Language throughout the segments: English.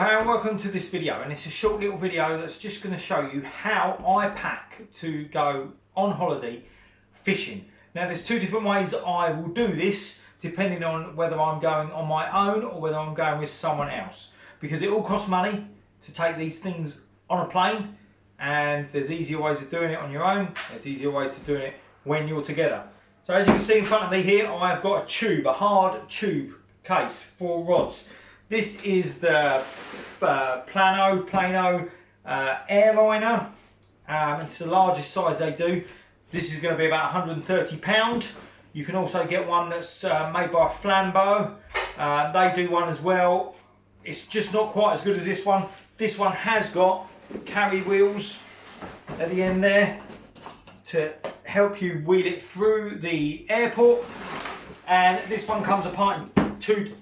Hey and welcome to this video, and it's a short little video that's just going to show you how I pack to go on holiday fishing. Now there's two different ways I will do this depending on whether I'm going on my own or whether I'm going with someone else, because it all costs money to take these things on a plane, and there's easier ways of doing it on your own, there's easier ways of doing it when you're together. So as you can see in front of me here, I've got a tube, a hard tube case for rods. This is the Plano airliner. It's the largest size they do. This is going to be about £130. You can also get one that's made by Flambeau. They do one as well. It's just not quite as good as this one. This one has got carry wheels at the end there to help you wheel it through the airport. And this one comes apart in two.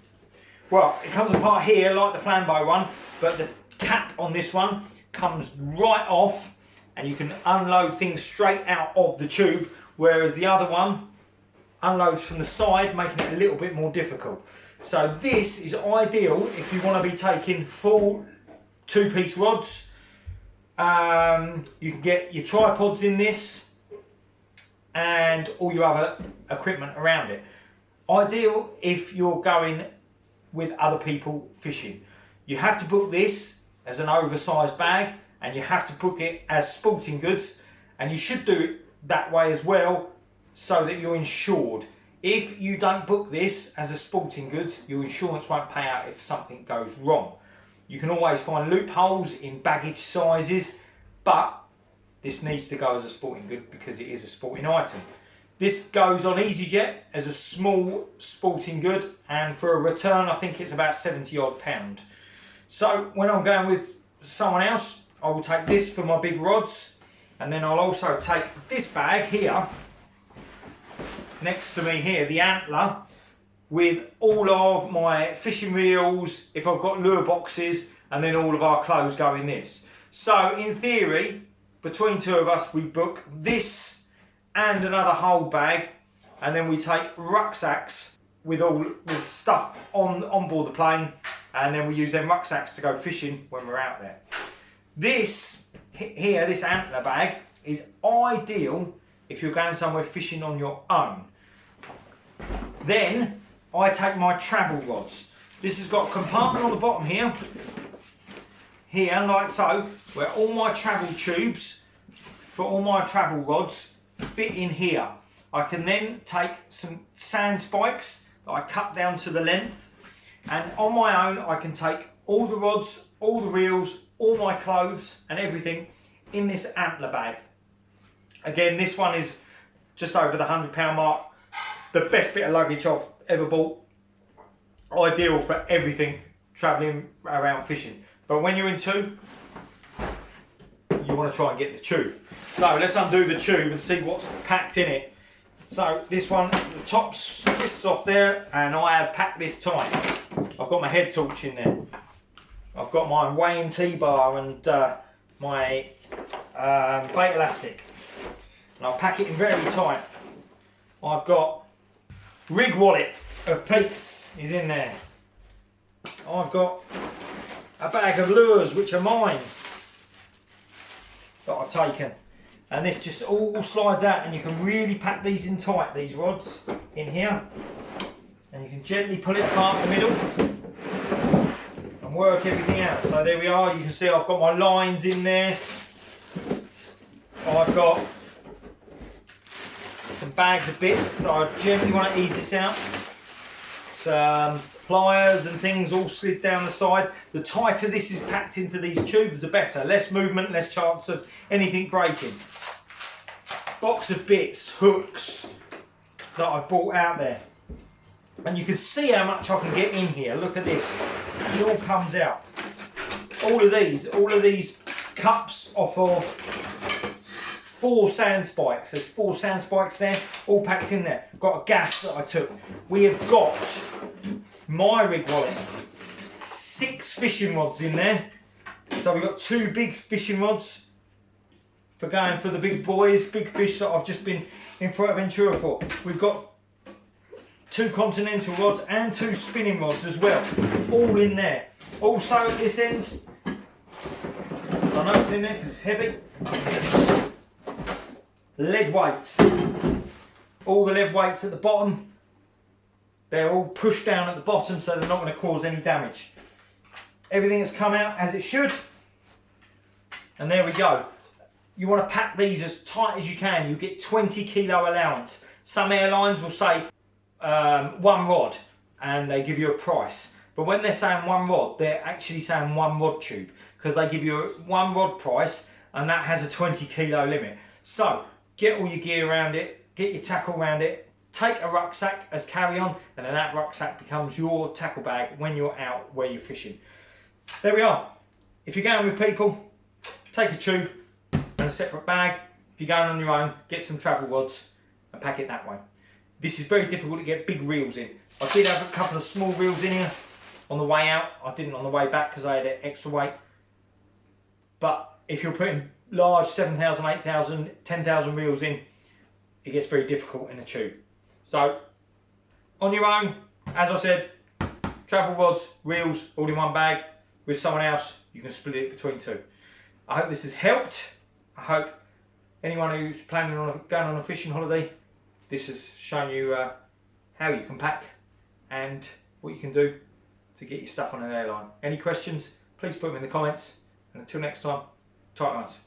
Well, it comes apart here like the Flambeau one, but the cap on this one comes right off and you can unload things straight out of the tube, whereas the other one unloads from the side, making it a little bit more difficult. So this is ideal if you want to be taking full two-piece rods. You can get your tripods in this and all your other equipment around it. Ideal if you're going with other people fishing. You have to book this as an oversized bag, and you have to book it as sporting goods, and you should do it that way as well so that you're insured. If you don't book this as a sporting goods, your insurance won't pay out if something goes wrong. You can always find loopholes in baggage sizes, but this needs to go as a sporting good because it is a sporting item. This goes on EasyJet as a small sporting good, and for a return I think it's about £70 odd. So when I'm going with someone else, I will take this for my big rods, and then I'll also take this bag here next to me here, the Antler, with all of my fishing reels, if I've got lure boxes, and then all of our clothes go in this. So in theory, between two of us, we book this and another whole bag, and then we take rucksacks with stuff on board the plane, and then we use them rucksacks to go fishing when we're out there. This here, this Antler bag, is ideal if you're going somewhere fishing on your own. Then I take my travel rods. This has got a compartment on the bottom here like so, where all my travel tubes for all my travel rods fit in here. I can then take some sand spikes that I cut down to the length, and on my own I can take all the rods, all the reels, all my clothes and everything in this Antler bag. Again, this one is just over the £100 mark. The best bit of luggage I've ever bought. Ideal for everything travelling around fishing. But when you're in two, you want to try and get the tube. So let's undo the tube and see what's packed in it. So this one, the top twists off there, and I have packed this tight. I've got my head torch in there. I've got my weighing T-bar and my bait elastic. And I'll pack it in very tight. I've got rig wallet of Pete's is in there. I've got a bag of lures which are mine that I've taken. And this just all slides out, and you can really pack these in tight, these rods in here, and you can gently pull it apart in the middle and work everything out. So there we are, you can see I've got my lines in there. I've got some bags of bits, so I gently want to ease this out. Some pliers and things all slid down the side. The tighter this is packed into these tubes, the better. Less movement, less chance of anything breaking. Box of bits, hooks that I've brought out there. And you can see how much I can get in here. Look at this. It all comes out. All of these cups off of 4 sand spikes. There's 4 sand spikes there, all packed in there. Got a gaff that I took. We have got my rig wallet. 6 fishing rods in there. So we've got 2 big fishing rods for going for the big boys, big fish that I've just been in Fuerteventura for. We've got 2 continental rods and 2 spinning rods as well, all in there. Also at this end, I know it's in there because it's heavy, lead weights. All the lead weights at the bottom, they're all pushed down at the bottom so they're not going to cause any damage. Everything has come out as it should, and there we go. You want to pack these as tight as you can. You get 20 kilo allowance. Some airlines will say 1 rod and they give you a price, but when they're saying 1 rod, they're actually saying 1 rod tube, because they give you a 1 rod price and that has a 20 kilo limit. So get all your gear around it, get your tackle around it, take a rucksack as carry-on, and then that rucksack becomes your tackle bag when you're out where you're fishing. There we are. If you're going with people, take a tube and a separate bag. If you're going on your own, get some travel rods and pack it that way. This is very difficult to get big reels in. I did have a couple of small reels in here on the way out. I didn't on the way back because I had extra weight. But if you're putting large 7,000, 8,000, 10,000 reels in, it gets very difficult in a tube. So on your own, as I said, travel rods, reels, all in one bag. With someone else, you can split it between 2. I hope this has helped. I hope anyone who's planning on going on a fishing holiday, this has shown you how you can pack and what you can do to get your stuff on an airline. Any questions, please put them in the comments. And until next time, tight lines.